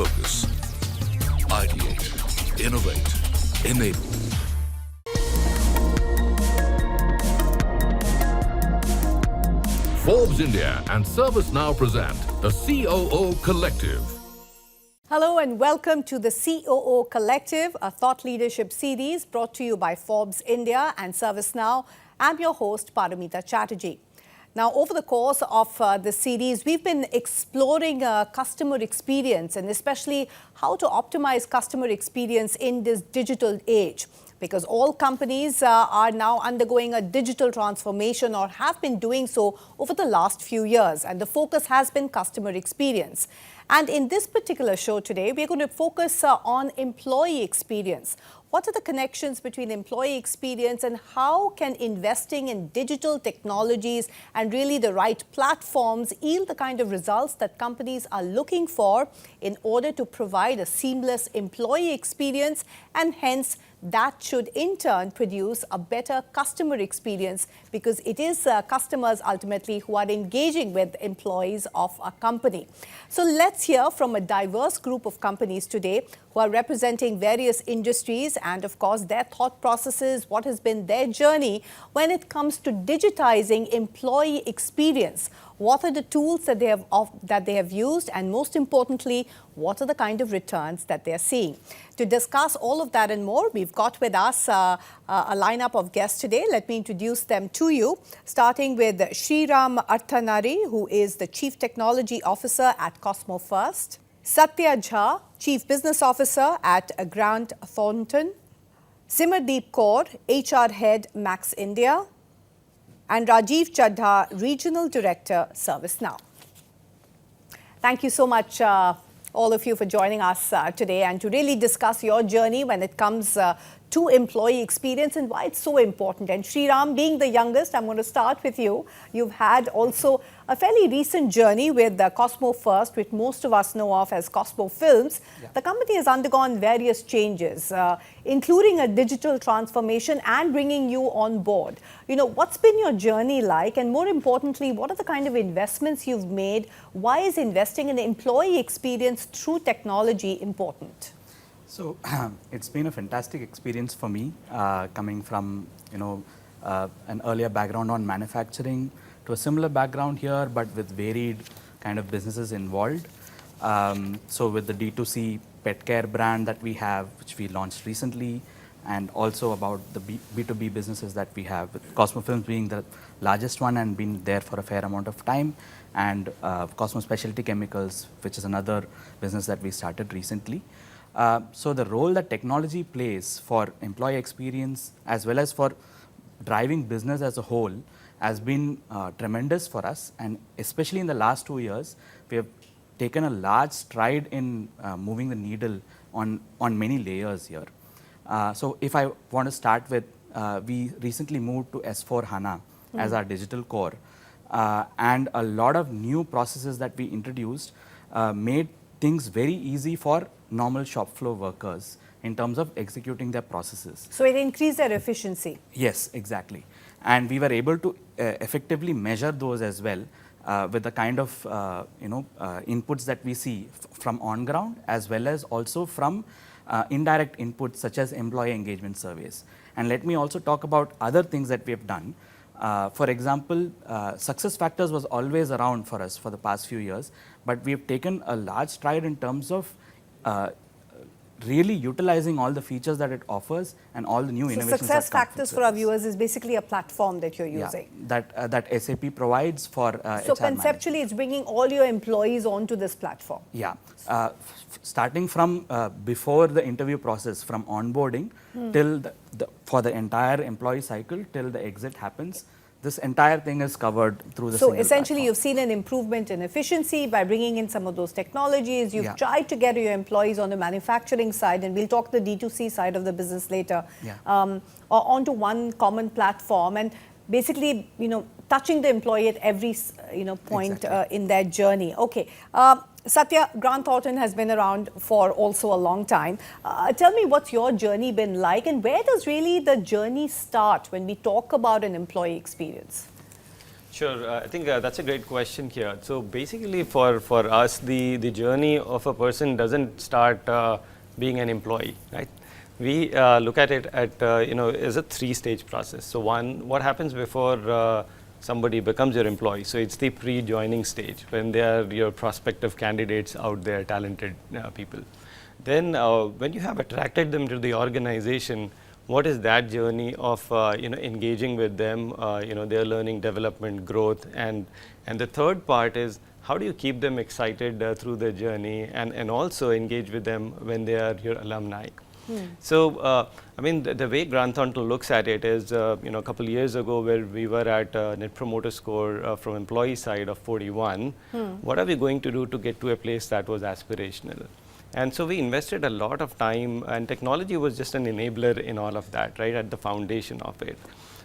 focus. Ideate, innovate, enable. Forbes India and ServiceNow present the COO Collective. Hello and welcome to the COO Collective, a thought leadership series brought to you by Forbes India and ServiceNow. I'm your host, Paramita Chatterjee. Now, over the course of the series, we've been exploring customer experience and especially how to optimize customer experience in this digital age. Because all companies are now undergoing a digital transformation or have been doing so over the last few years. And the focus has been customer experience. And in this particular show today, we're going to focus on employee experience. What are the connections between employee experience and how can investing in digital technologies and really the right platforms yield the kind of results that companies are looking for in order to provide a seamless employee experience, and hence that should in turn produce a better customer experience, because it is customers ultimately who are engaging with employees of a company. So let's hear from a diverse group of companies today who are representing various industries and of course their thought processes, what has been their journey when it comes to digitizing employee experience. What are the tools that they have used, and most importantly, what are the kind of returns that they are seeing? To discuss all of that and more, we've got with us a lineup of guests today. Let me introduce them to you, starting with Sriram Arthanari, who is the Chief Technology Officer at Cosmo First, Satya Jha, Chief Business Officer at Grant Thornton, Simardeep Kaur, HR Head, Max India, and Rajiv Chadha, Regional Director, ServiceNow. Thank you so much, all of you, for joining us today and to really discuss your journey when it comes to employee experience and why it's so important. And Sriram, being the youngest, I'm going to start with you. You've had also a fairly recent journey with Cosmo First, which most of us know of as Cosmo Films. Yeah. The company has undergone various changes, including a digital transformation and bringing you on board. You know, what's been your journey like? And more importantly, what are the kind of investments you've made? Why is investing in employee experience through technology important? So it's been a fantastic experience for me, coming from an earlier background on manufacturing to a similar background here, but with varied kind of businesses involved. So with the D2C pet care brand that we have, which we launched recently, and also about the B2B businesses that we have, with Cosmo Films being the largest one and been there for a fair amount of time, and Cosmo Specialty Chemicals, which is another business that we started recently. So the role that technology plays for employee experience as well as for driving business as a whole has been tremendous for us, and especially in the last 2 years, we have taken a large stride in moving the needle on many layers here. So if I want to start with, we recently moved to S/4HANA as our digital core, and a lot of new processes that we introduced made things very easy for normal shop floor workers in terms of executing their processes. So it increased their efficiency. Yes, exactly. And we were able to effectively measure those as well with the kind of inputs that we see from on ground, as well as also from indirect inputs such as employee engagement surveys. And let me also talk about other things that we have done. For example, success factors was always around for us for the past few years, but we have taken a large stride in terms of really utilizing all the features that it offers and all the new innovations. Success factors for our viewers is basically a platform that you're using. Yeah, that SAP provides for So HR conceptually, management. it's bringing all your employees onto this platform. Yeah, starting from before the interview process, from onboarding till for the entire employee cycle till the exit happens. This entire thing is covered through the So single essentially, platform. you've seen an improvement in efficiency by bringing in some of those technologies. You've tried to get your employees on the manufacturing side, and we'll talk the D2C side of the business later, onto one common platform, and basically, touching the employee at every, point in their journey. Okay. Satya, Grant Thornton has been around for also a long time. Tell me, what's your journey been like, and where does really the journey start when we talk about an employee experience? Sure, I think that's a great question here. So basically for us, the journey of a person doesn't start being an employee, right? We look at it as a three-stage process. So one, what happens before somebody becomes your employee? So it's the pre-joining stage, when they are your prospective candidates out there, talented people. Then when you have attracted them to the organization, what is that journey of engaging with them, their learning, development, growth, and the third part is how do you keep them excited through the journey and also engage with them when they are your alumni. So, I mean, the way Grant Thornton looks at it is, a couple of years ago where we were at Net Promoter Score from employee side of 41, what are we going to do to get to a place that was aspirational? And so we invested a lot of time, and technology was just an enabler in all of that, right, at the foundation of it.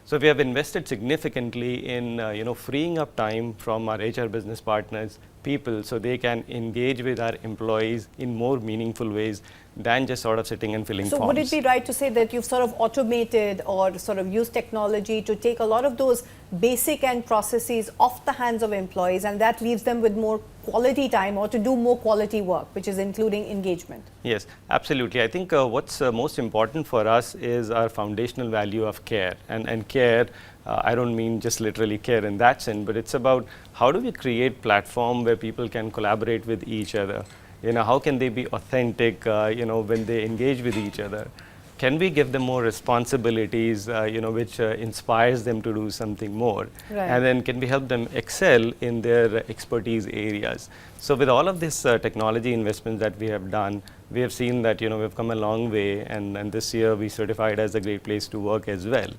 So we have invested significantly in freeing up time from our HR business partners, people, so they can engage with our employees in more meaningful ways than just sort of sitting and filling forms. So would it be right to say that you've sort of automated or sort of used technology to take a lot of those basic end processes off the hands of employees, and that leaves them with more quality time or to do more quality work, which is including engagement? Yes, absolutely. I think what's most important for us is our foundational value of care. And care, I don't mean just literally care in that sense, but it's about how do we create platform where people can collaborate with each other. How can they be authentic, when they engage with each other? Can we give them more responsibilities, which inspires them to do something more? Right. And then can we help them excel in their expertise areas? So with all of this technology investments that we have done, we have seen that, we've come a long way, and this year we certified as a great place to work as well.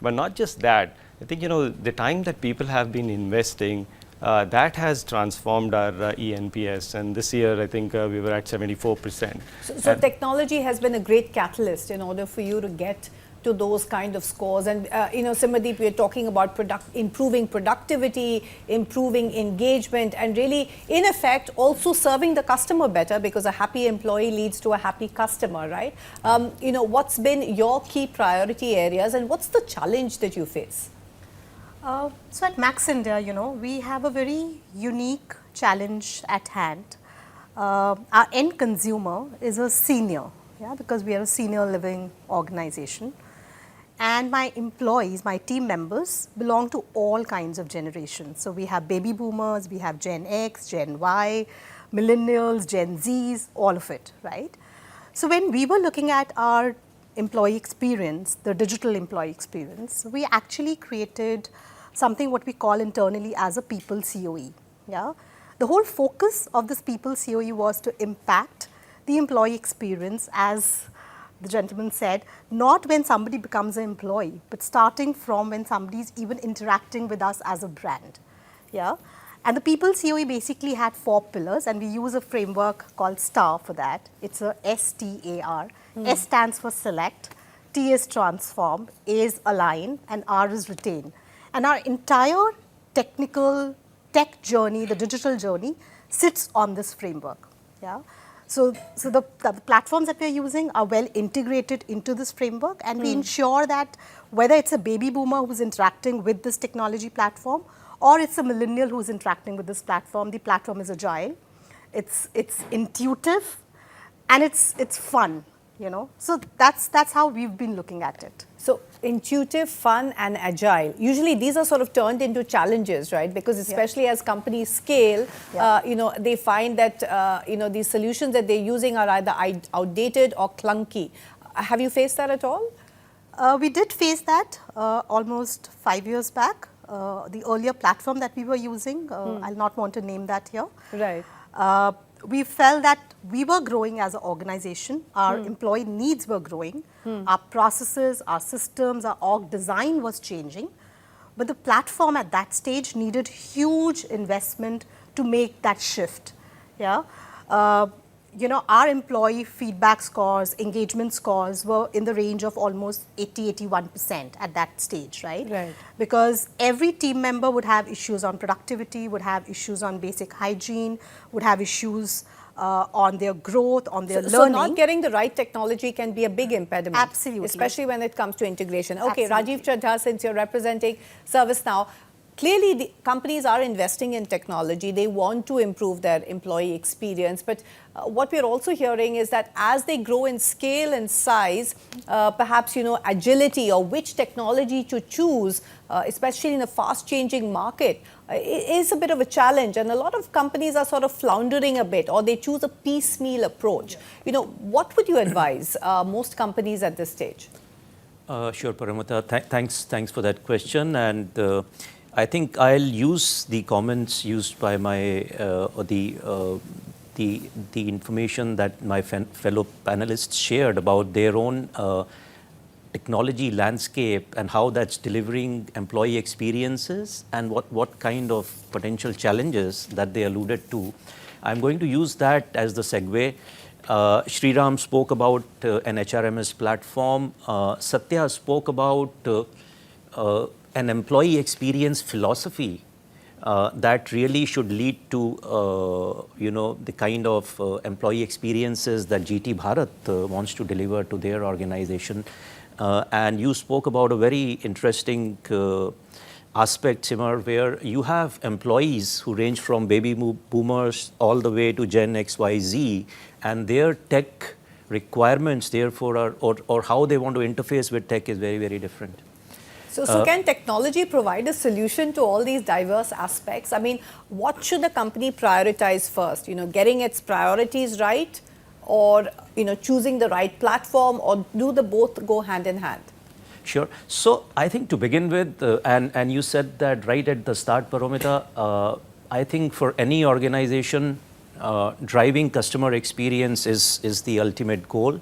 But not just that, I think, the time that people have been investing, that has transformed our ENPS, and this year I think we were at 74%. So technology has been a great catalyst in order for you to get to those kind of scores. And Simradeep, we're talking about improving productivity, improving engagement, and really, in effect, also serving the customer better, because a happy employee leads to a happy customer, right? What's been your key priority areas, and what's the challenge that you face? So at Max India, we have a very unique challenge at hand. Our end consumer is a senior, because we are a senior living organization. And my employees, my team members, belong to all kinds of generations. So we have baby boomers, we have Gen X, Gen Y, millennials, Gen Zs, all of it, right? So when we were looking at our employee experience, the digital employee experience, we actually created something what we call internally as a people COE. The whole focus of this people COE was to impact the employee experience, as the gentleman said, not when somebody becomes an employee, but starting from when somebody is even interacting with us as a brand. And the people COE basically had 4 pillars, and we use a framework called STAR for that. It's a STAR. S stands for select, T is transform, A is align, and R is retain. And our entire tech journey, the digital journey, sits on this framework. So the platforms that we're using are well integrated into this framework, and we ensure that whether it's a baby boomer who's interacting with this technology platform, or it's a millennial who's interacting with this platform, the platform is agile, it's intuitive, and it's fun. So that's how we've been looking at it. So intuitive, fun, and agile. Usually these are sort of turned into challenges, right? Because especially as companies scale, they find that these solutions that they're using are either outdated or clunky. Have you faced that at all? We did face that almost 5 years back. The earlier platform that we were using, I'll not want to name that here. Right. We felt that we were growing as an organization, our employee needs were growing, our processes, our systems, our org design was changing, but the platform at that stage needed huge investment to make that shift. Our employee feedback scores, engagement scores were in the range of almost 80-81% at that stage, right? Right. Because every team member would have issues on productivity, would have issues on basic hygiene, would have issues on their growth, on their learning. So not getting the right technology can be a big impediment. Absolutely. Especially when it comes to integration. Okay, Absolutely. Rajiv Chadha, since you're representing ServiceNow, Clearly, the companies are investing in technology. They want to improve their employee experience. But what we're also hearing is that as they grow in scale and size, perhaps, agility or which technology to choose, especially in a fast-changing market, is a bit of a challenge. And a lot of companies are sort of floundering a bit, or they choose a piecemeal approach. What would you advise most companies at this stage? Sure, Paramita. Thanks for that question. And I think I'll use the comments used by my the information that my fellow panelists shared about their own technology landscape and how that's delivering employee experiences and what kind of potential challenges that they alluded to. I'm going to use that as the segue. Sriram spoke about an HRMS platform. Satya spoke about an employee experience philosophy that really should lead to the kind of employee experiences that GT Bharat wants to deliver to their organization. And you spoke about a very interesting aspect, Simar, where you have employees who range from baby boomers all the way to Gen X, Y, Z, and their tech requirements, therefore, or how they want to interface with tech is very, very different. So can technology provide a solution to all these diverse aspects? I mean, what should the company prioritize first? Getting its priorities right, or choosing the right platform, or do the both go hand in hand? Sure. So I think to begin with, and you said that right at the start, Paramita, I think for any organization, driving customer experience is the ultimate goal,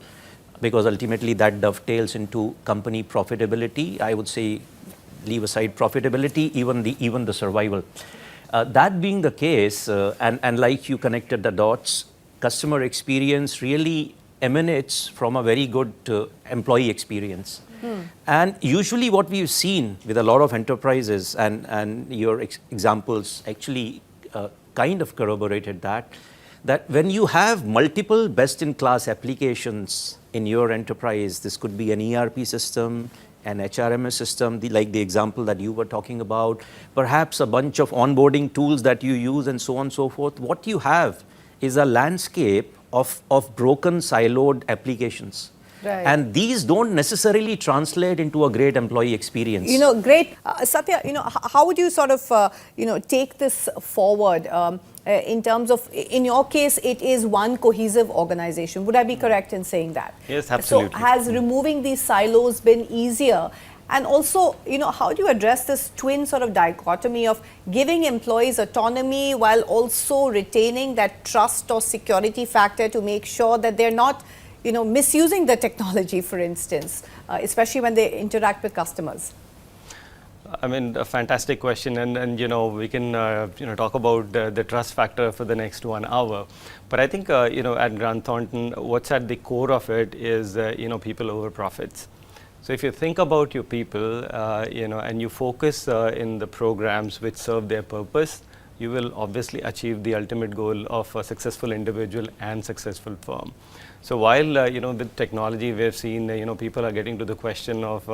because ultimately that dovetails into company profitability. I would say leave aside profitability, even the survival. That being the case, and like you connected the dots, customer experience really emanates from a very good employee experience. And usually what we've seen with a lot of enterprises, and your examples actually kind of corroborated that when you have multiple best-in-class applications in your enterprise, this could be an ERP system, an HRMS system, like the example that you were talking about, perhaps a bunch of onboarding tools that you use and so on and so forth. What you have is a landscape of broken, siloed applications. Right. And these don't necessarily translate into a great employee experience. Great. Satya, how would you sort of, take this forward in terms of, in your case, it is one cohesive organization. Would I be correct in saying that? Yes, absolutely. So has removing these silos been easier? And also, how do you address this twin sort of dichotomy of giving employees autonomy while also retaining that trust or security factor to make sure that they're not misusing the technology, for instance, especially when they interact with customers? I mean, a fantastic question, and we can talk about the trust factor for the next 1 hour. But I think at Grant Thornton, what's at the core of it is people over profits. So if you think about your people, and you focus in the programs which serve their purpose, you will obviously achieve the ultimate goal of a successful individual and successful firm. So while with technology we've seen people are getting to the question of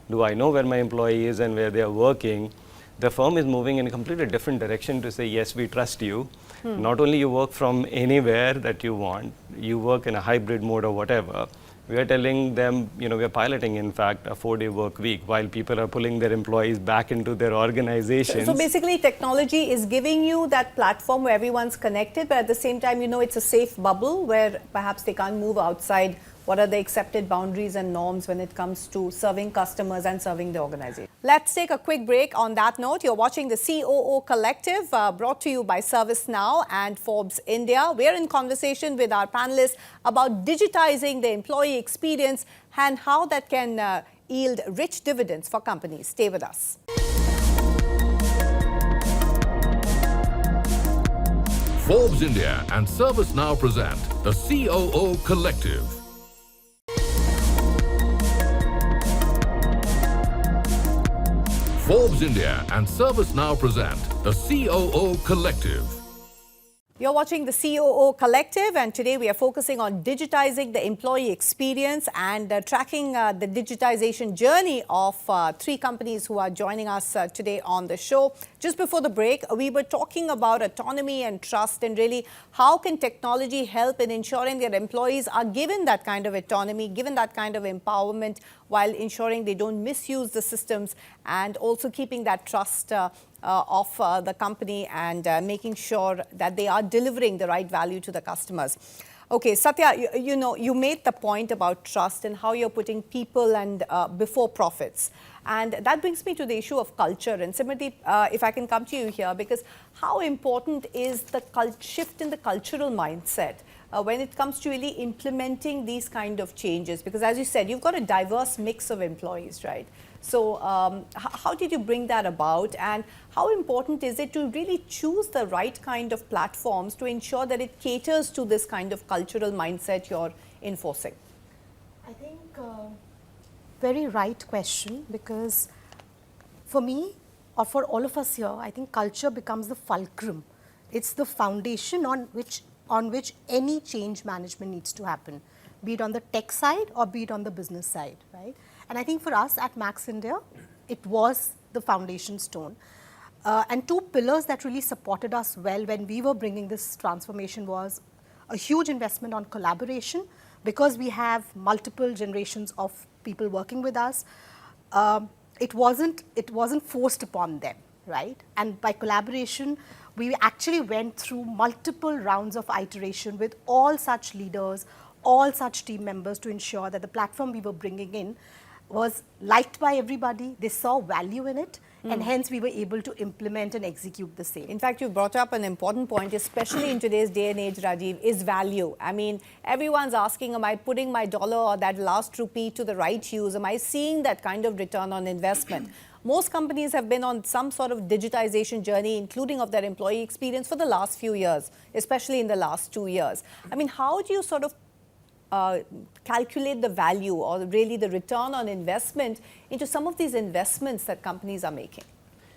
do I know where my employee is and where they are working, the firm is moving in a completely different direction to say, yes, we trust you. Not only you work from anywhere that you want, you work in a hybrid mode or whatever. We are telling them, we are piloting, in fact, a 4-day work week while people are pulling their employees back into their organizations. So basically, technology is giving you that platform where everyone's connected, but at the same time, it's a safe bubble where perhaps they can't move outside. What are the accepted boundaries and norms when it comes to serving customers and serving the organization? Let's take a quick break. On that note, you're watching the COO Collective, brought to you by ServiceNow and Forbes India. We're in conversation with our panelists about digitizing the employee experience and how that can yield rich dividends for companies. Stay with us. Forbes India and ServiceNow present the COO Collective. Forbes India and ServiceNow present the COO Collective. You're watching the COO Collective, and today we are focusing on digitizing the employee experience and tracking the digitization journey of three companies who are joining us today on the show. Just before the break, we were talking about autonomy and trust, and really how can technology help in ensuring that employees are given that kind of autonomy, given that kind of empowerment, while ensuring they don't misuse the systems and also keeping that trust of the company and making sure that they are delivering the right value to the customers. Okay, Satya, you made the point about trust and how you're putting people and before profits. And that brings me to the issue of culture. And Simati, if I can come to you here, because how important is the shift in the cultural mindset when it comes to really implementing these kind of changes? Because as you said, you've got a diverse mix of employees, right? So how did you bring that about, and how important is it to really choose the right kind of platforms to ensure that it caters to this kind of cultural mindset you're enforcing? I think very right question, because for me or for all of us here, I think culture becomes the fulcrum. It's the foundation on which any change management needs to happen, be it on the tech side or be it on the business side, right? And I think for us at Max India, it was the foundation stone. And two pillars that really supported us well when we were bringing this transformation was a huge investment on collaboration, because we have multiple generations of people working with us. It wasn't forced upon them, right? And by collaboration, we actually went through multiple rounds of iteration with all such leaders, all such team members, to ensure that the platform we were bringing in was liked by everybody. They saw value in it, and hence we were able to implement and execute the same. In fact, you brought up an important point, especially in today's day and age, Rajiv, is value. I mean, everyone's asking, am I putting my dollar or that last rupee to the right use? Am I seeing that kind of return on investment? Most companies have been on some sort of digitization journey, including of their employee experience, for the last few years, especially in the last 2 years. I mean, how do you sort of calculate the value or really the return on investment into some of these investments that companies are making?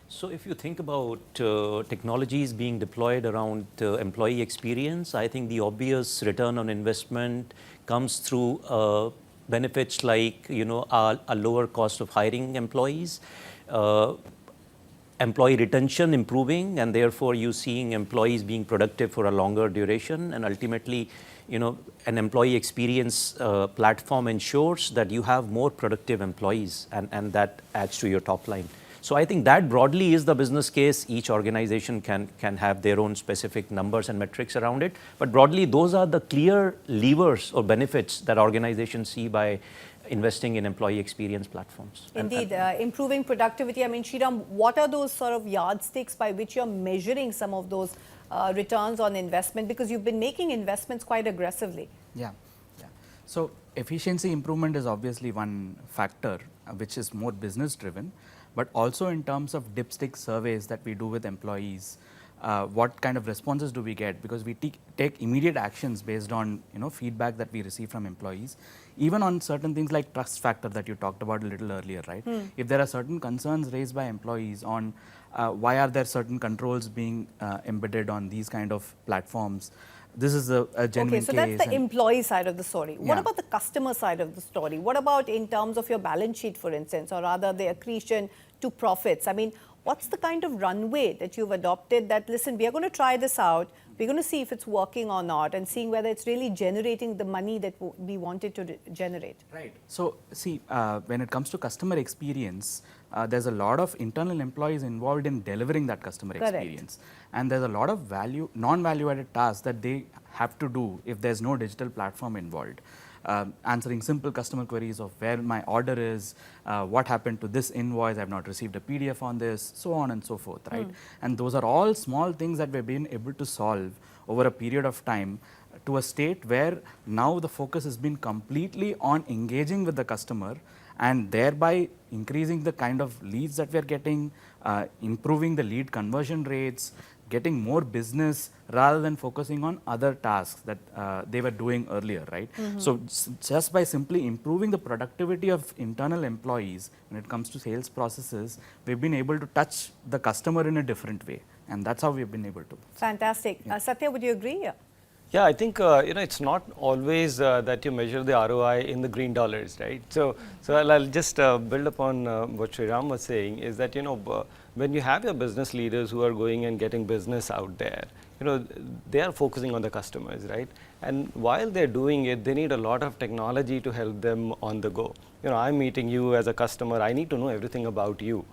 So if you think about technologies being deployed around employee experience, I think the obvious return on investment comes through benefits like, a lower cost of hiring employees, employee retention improving, and therefore you seeing employees being productive for a longer duration, and ultimately, an employee experience platform ensures that you have more productive employees, and that adds to your top line. So I think that broadly is the business case. Each organization can have their own specific numbers and metrics around it, but broadly those are the clear levers or benefits that organizations see by investing in employee experience platforms. Indeed, improving productivity. I mean, Sriram, what are those sort of yardsticks by which you're measuring some of those returns on investment, because you've been making investments quite aggressively? Yeah. So efficiency improvement is obviously one factor which is more business driven, but also in terms of dipstick surveys that we do with employees, what kind of responses do we get, because we take immediate actions based on feedback that we receive from employees, even on certain things like trust factor that you talked about a little earlier, right? If there are certain concerns raised by employees on why are there certain controls being embedded on these kind of platforms, this is a genuine case. Okay, so that's the employee side of the story. Yeah. What about the customer side of the story? What about in terms of your balance sheet, for instance, or rather the accretion to profits? I mean, what's the kind of runway that you've adopted that, listen, we are going to try this out, we're going to see if it's working or not, and seeing whether it's really generating the money that we wanted to generate? Right. So see, when it comes to customer experience, there's a lot of internal employees involved in delivering that customer experience. And there's a lot of non-value added tasks that they have to do if there's no digital platform involved. Answering simple customer queries of where my order is, what happened to this invoice, I've not received a PDF on this, so on and so forth, right? And those are all small things that we've been able to solve over a period of time to a state where now the focus has been completely on engaging with the customer, and thereby increasing the kind of leads that we are getting, improving the lead conversion rates, getting more business rather than focusing on other tasks that they were doing earlier, right? So just by simply improving the productivity of internal employees when it comes to sales processes, we've been able to touch the customer in a different way. And that's how we've been able to. Fantastic. Satya, would you agree? Yeah, I think it's not always that you measure the ROI in the green dollars, right? So I'll just build upon what Sriram was saying is that when you have your business leaders who are going and getting business out there, they are focusing on the customers, right? And while they're doing it, they need a lot of technology to help them on the go. I'm meeting you as a customer. I need to know everything about you.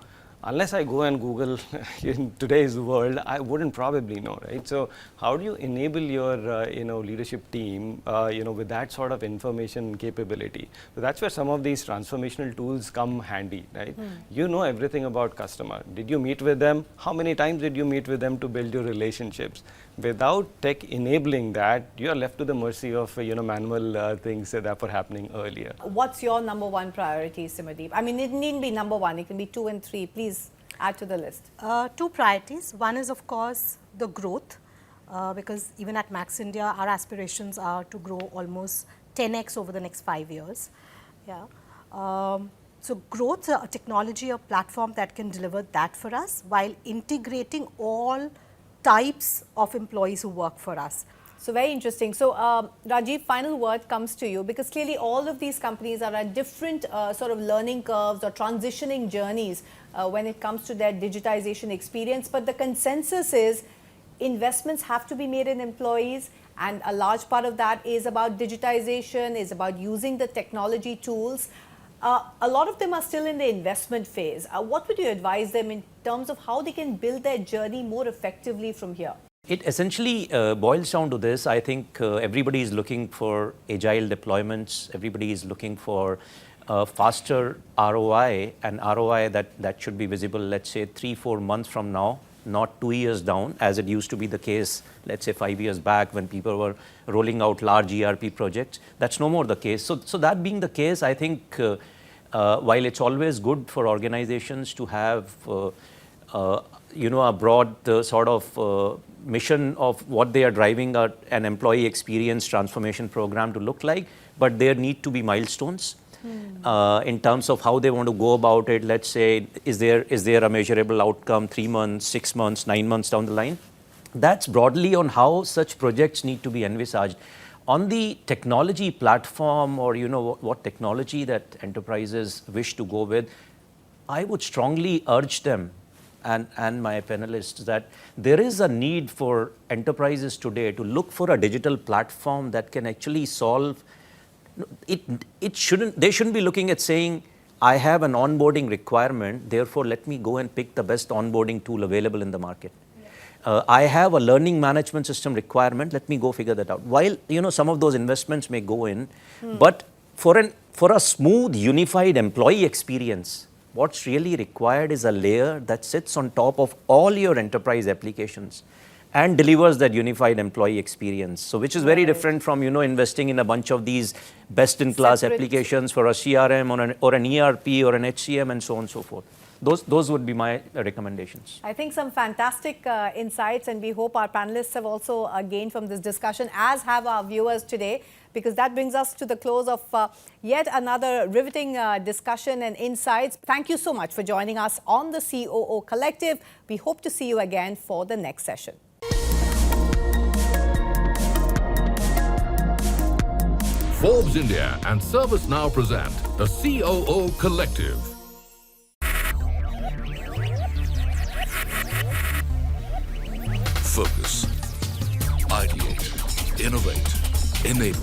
Unless I go and Google in today's world, I wouldn't probably know, right? So how do you enable your leadership team with that sort of information capability? So that's where some of these transformational tools come handy, right? You know everything about customer. Did you meet with them? How many times did you meet with them to build your relationships? Without tech enabling that, you are left to the mercy of manual things that were happening earlier. What's your number one priority, Simadeep? I mean, it needn't be number one. It can be 2 and 3. Please add to the list. 2 priorities. One is, of course, the growth, because even at Max India, our aspirations are to grow almost 10x over the next 5 years. Yeah. So growth, a technology, a platform that can deliver that for us while integrating all types of employees who work for us. So very interesting. So Rajiv, final word comes to you, because clearly all of these companies are at different sort of learning curves or transitioning journeys when it comes to their digitization experience. But the consensus is investments have to be made in employees, and a large part of that is about digitization, is about using the technology tools. A lot of them are still in the investment phase. What would you advise them in terms of how they can build their journey more effectively from here? It essentially boils down to this. I think everybody is looking for agile deployments. Everybody is looking for faster ROI, and ROI that should be visible, let's say 3-4 months from now, not 2 years down, as it used to be the case, let's say 5 years back when people were rolling out large ERP projects. That's no more the case. So that being the case, I think while it's always good for organizations to have a broad sort of mission of what they are driving an employee experience transformation program to look like, but there need to be milestones in terms of how they want to go about it. Let's say, is there a measurable outcome 3 months, 6 months, 9 months down the line? That's broadly on how such projects need to be envisaged. On the technology platform, or what technology that enterprises wish to go with, I would strongly urge them and my panelists that there is a need for enterprises today to look for a digital platform that can actually solve it. They shouldn't be looking at saying, I have an onboarding requirement, therefore let me go and pick the best onboarding tool available in the market. I have a learning management system requirement, let me go figure that out. While some of those investments may go in, but for a smooth, unified employee experience, what's really required is a layer that sits on top of all your enterprise applications and delivers that unified employee experience. So which is very different from investing in a bunch of these best-in-class applications for a CRM or an ERP or an HCM and so on and so forth. Those would be my recommendations. I think some fantastic insights, and we hope our panelists have also gained from this discussion, as have our viewers today, because that brings us to the close of yet another riveting discussion and insights. Thank you so much for joining us on the COO Collective. We hope to see you again for the next session. Forbes India and ServiceNow present the COO Collective. Focus, ideate, innovate, enable.